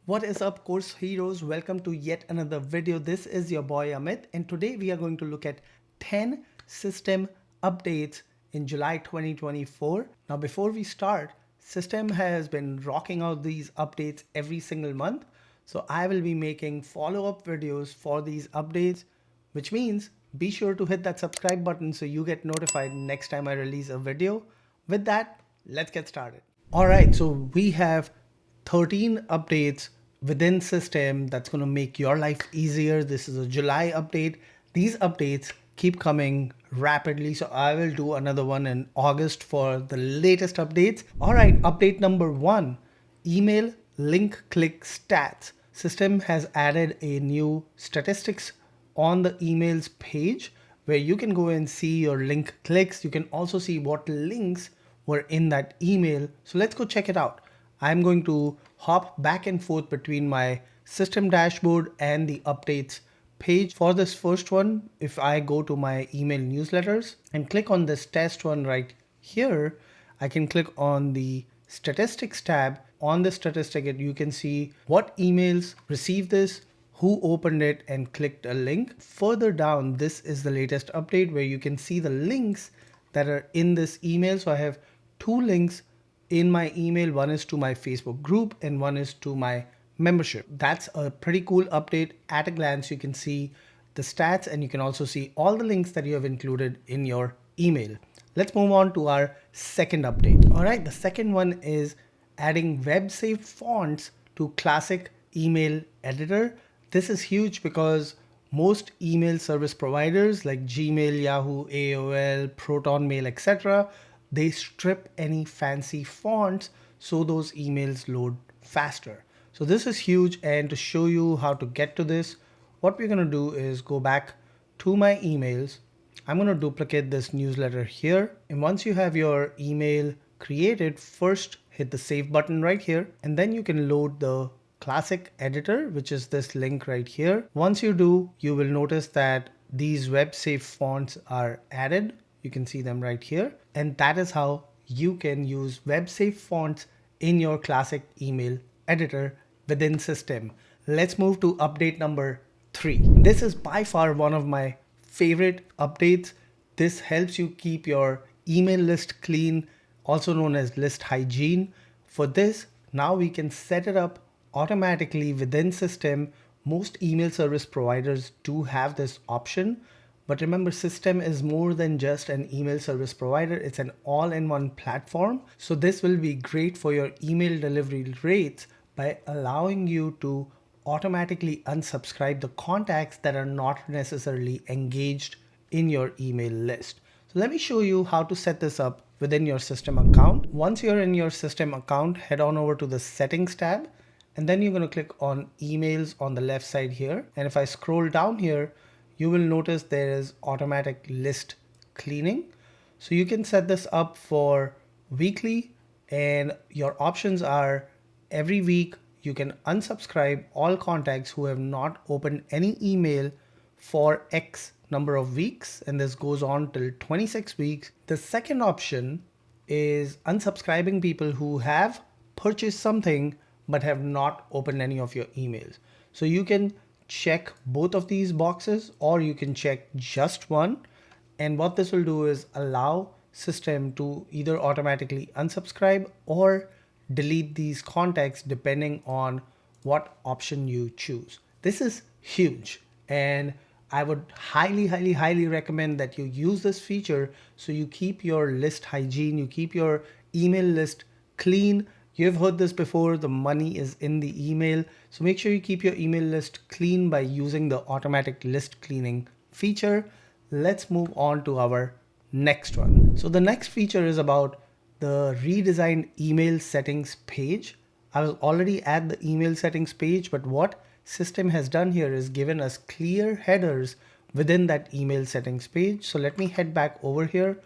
What is up, course heroes? Welcome to yet another video. This is your boy Amit, and today we are going to look at 10 system updates in July 2024. Now, before we start, system has been rocking out these updates every single month. So I will be making follow-up videos for these updates, which means be sure to hit that subscribe button so you get notified next time I release a video. With that, let's get started. All right, so we have 13 updates within system that's going to make your life easier. This is a July update. These updates keep coming rapidly, so I will do another one in August for the latest updates. All right, update number 1, email link click stats. System has added a new statistics on the emails page where you can go and see your link clicks. You can also see what links were in that email. So let's go check it out. I'm going to hop back and forth between my system dashboard and the updates page. For this first one, if I go to my email newsletters and click on this test one right here, I can click on the statistics tab. On the statistic, you can see what emails received this, who opened it and clicked a link. Further down, this is the latest update where you can see the links that are in this email. So I have 2 links in my email. One is to my Facebook group and one is to my membership. That's a pretty cool update. At a glance, you can see the stats and you can also see all the links that you have included in your email. Let's move on to our second update. All right, the second one is adding web safe fonts to classic email editor. This is huge because most email service providers like Gmail, Yahoo, AOL, Proton Mail, etc., they strip any fancy fonts so those emails load faster. So this is huge, and to show you how to get to this, what we're going to do is go back to my emails. I'm going to duplicate this newsletter here, and once you have your email created, first hit the save button right here, and then you can load the classic editor, which is this link right here. Once you do, you will notice that these web safe fonts are added. You can see them right here. And that is how you can use web safe fonts in your classic email editor within system. Let's move to update number 3. This is by far one of my favorite updates. This helps you keep your email list clean, also known as list hygiene. For this, now we can set it up automatically within system. Most email service providers do have this option. But remember, system is more than just an email service provider. It's an all-in-one platform. So this will be great for your email delivery rates by allowing you to automatically unsubscribe the contacts that are not necessarily engaged in your email list. So let me show you how to set this up within your system account. Once you're in your system account, head on over to the settings tab, and then you're going to click on emails on the left side here. And if I scroll down here, you will notice there is automatic list cleaning. So you can set this up for weekly, and your options are every week you can unsubscribe all contacts who have not opened any email for X number of weeks, and this goes on till 26 weeks. The second option is unsubscribing people who have purchased something but have not opened any of your emails. So you can check both of these boxes, or you can check just one. And what this will do is allow system to either automatically unsubscribe or delete these contacts depending on what option you choose. This is huge, and I would highly recommend that you use this feature so you keep your list hygiene, you keep your email list clean. You've heard this before, the money is in the email. So make sure you keep your email list clean by using the automatic list cleaning feature. Let's move on to our next one. So the next feature is about the redesigned email settings page. I was already at the email settings page, but what system has done here is given us clear headers within that email settings page. So let me head back over here.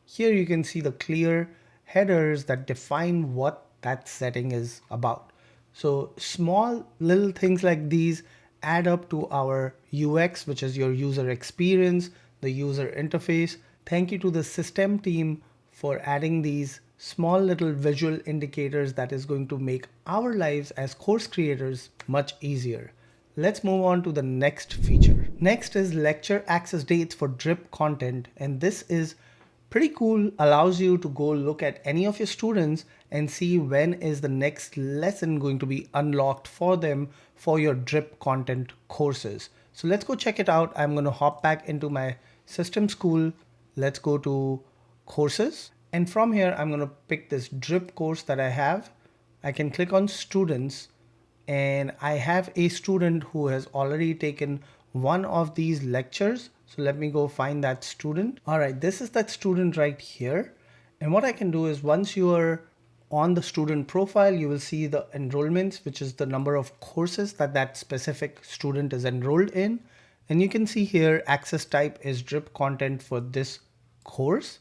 Here you can see the clear headers that define what that setting is about. So small little things like these add up to our UX, which is your user experience, the user interface. Thank you to the system team for adding these small little visual indicators that is going to make our lives as course creators much easier. Let's move on to the next feature. Next is lecture access dates for drip content, and this is pretty cool. Allows you to go look at any of your students and see when is the next lesson going to be unlocked for them for your drip content courses. So let's go check it out. I'm going to hop back into my system school. Let's go to courses, and from here I'm going to pick this drip course that I have. I can click on students, and I have a student who has already taken one of these lectures. So let me go find that student. All right, this is that student right here. And what I can do is, once you are on the student profile, you will see the enrollments, which is the number of courses that that specific student is enrolled in. And you can see here access type is drip content for this course.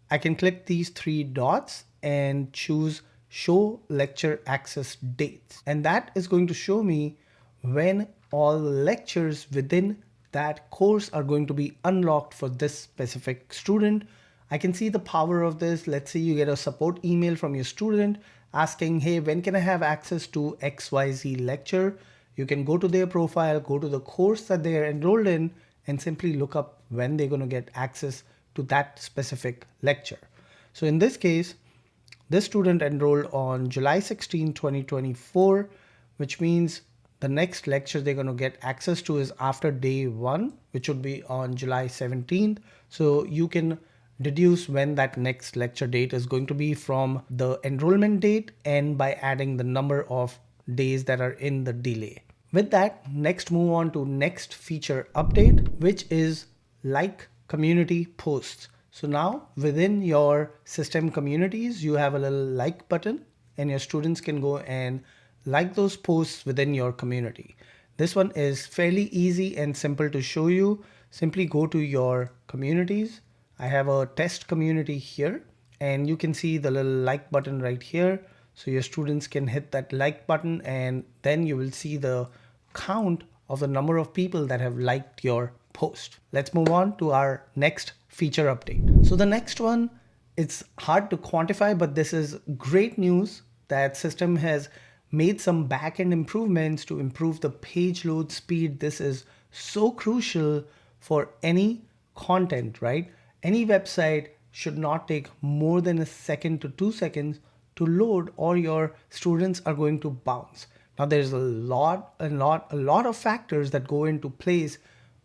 I can click these three dots and choose show lecture access dates. And that is going to show me when all lectures within that course are going to be unlocked for this specific student. I can see the power of this. Let's say you get a support email from your student asking, hey, when can I have access to XYZ lecture? You can go to their profile, go to the course that they are enrolled in, and simply look up when they're going to get access to that specific lecture. So in this case, this student enrolled on July 16, 2024, which means the next lecture they're going to get access to is after day 1, which would be on July 17th. So you can deduce when that next lecture date is going to be from the enrollment date and by adding the number of days that are in the delay. With that, next move on to next feature update, which is like community posts. So now within your system communities, you have a little like button, and your students can go and like those posts within your community. This one is fairly easy and simple to show you. Simply go to your communities. I have a test community here, and you can see the little like button right here. So your students can hit that like button, and then you will see the count of the number of people that have liked your post. Let's move on to our next feature update. So the next one, it's hard to quantify, but this is great news that system has made some backend improvements to improve the page load speed. This is so crucial for any content, right? Any website should not take more than a second to 2 seconds to load, or your students are going to bounce. Now there's a lot of factors that go into place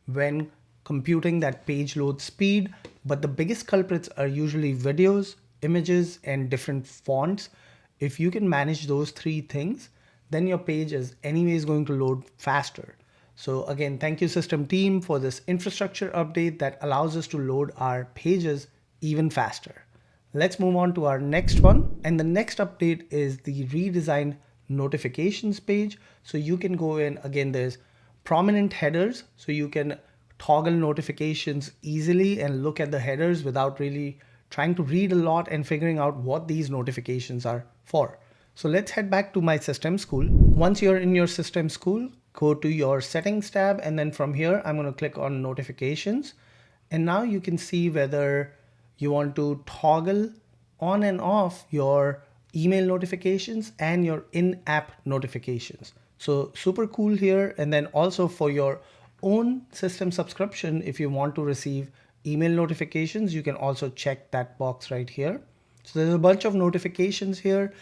when computing that page load speed, but the biggest culprits are usually videos, images, and different fonts. If you can manage those three things, then your page is anyways going to load faster. So again, thank you system team for this infrastructure update that allows us to load our pages even faster. Let's move on to our next one. And the next update is the redesigned notifications page. So you can go in, again, there's prominent headers. So you can toggle notifications easily and look at the headers without really trying to read a lot and figuring out what these notifications are for. So let's head back to my system school. Once you're in your system school, go to your settings tab, and then from here, I'm going to click on notifications. And now you can see whether you want to toggle on and off your email notifications and your in-app notifications. So super cool here. And then also for your own system subscription, if you want to receive email notifications, you can also check that box right here. So there's a bunch of notifications here.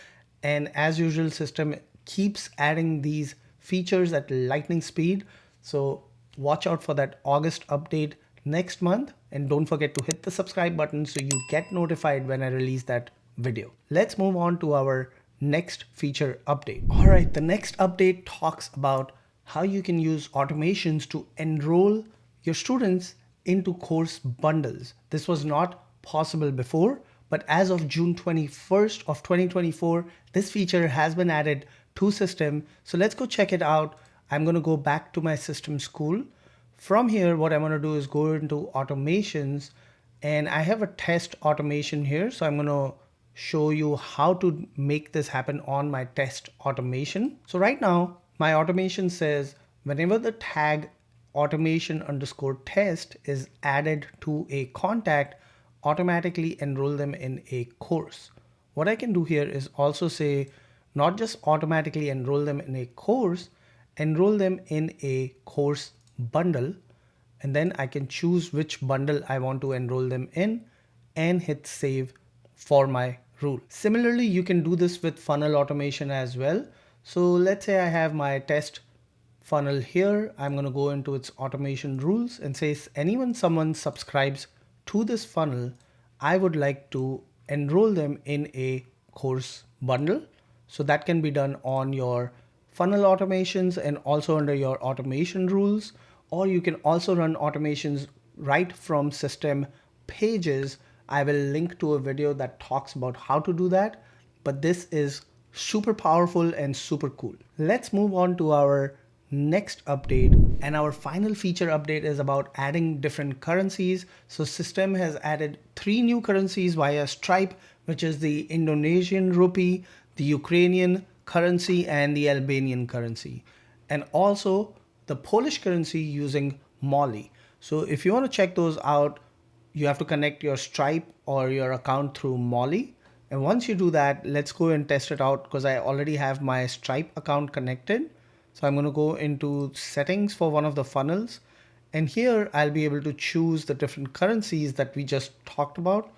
And as usual, system keeps adding these features at lightning speed. So watch out for that August update next month. And don't forget to hit the subscribe button so you get notified when I release that video. Let's move on to our next feature update. All right, the next update talks about how you can use automations to enroll your students into course bundles. This was not possible before, but as of June 21st of 2024, this feature has been added to system. So let's go check it out. I'm going to go back to my system school. From here, what I'm going to do is go into automations, and I have a test automation here. So I'm going to show you how to make this happen on my test automation. So right now, my automation says whenever the tag automation_test is added to a contact, automatically enroll them in a course. what I can do here is also say, not just automatically enroll them in a course, enroll them in a course bundle. And then I can choose which bundle I want to enroll them in and hit save for my rule. Similarly, you can do this with funnel automation as well. So let's say I have my test funnel here. I'm going to go into its automation rules and say someone subscribes to this funnel, I would like to enroll them in a course bundle. So that can be done on your funnel automations and also under your automation rules, or you can also run automations right from system pages. I will link to a video that talks about how to do that, but this is super powerful and super cool. Let's move on to our next update, and our final feature update is about adding different currencies. So system has added 3 new currencies via Stripe, which is the Indonesian rupee, the Ukrainian currency, and the Albanian currency, and also the Polish currency using Molly. So if you want to check those out, you have to connect your Stripe or your account through Molly. And once you do that, let's go and test it out because I already have my Stripe account connected. So I'm going to go into settings for one of the funnels. And here I'll be able to choose the different currencies that we just talked about.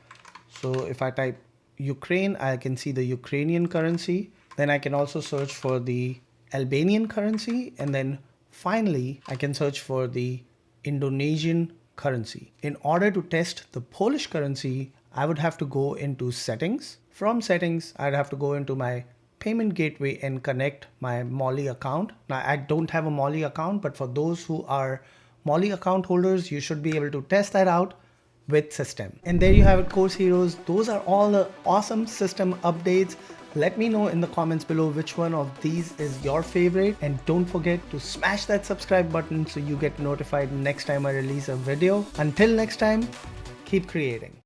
So if I type Ukraine, I can see the Ukrainian currency. Then I can also search for the Albanian currency. And then finally, I can search for the Indonesian currency. In order to test the Polish currency, I would have to go into settings. From settings, I'd have to go into my payment gateway and connect my Molly account. Now I don't have a Molly account, but for those who are Molly account holders, you should be able to test that out with system. And there you have it, course heroes. Those are all the awesome system updates. Let me know in the comments below which one of these is your favorite, and don't forget to smash that subscribe button so you get notified next time I release a video. Until next time, keep creating.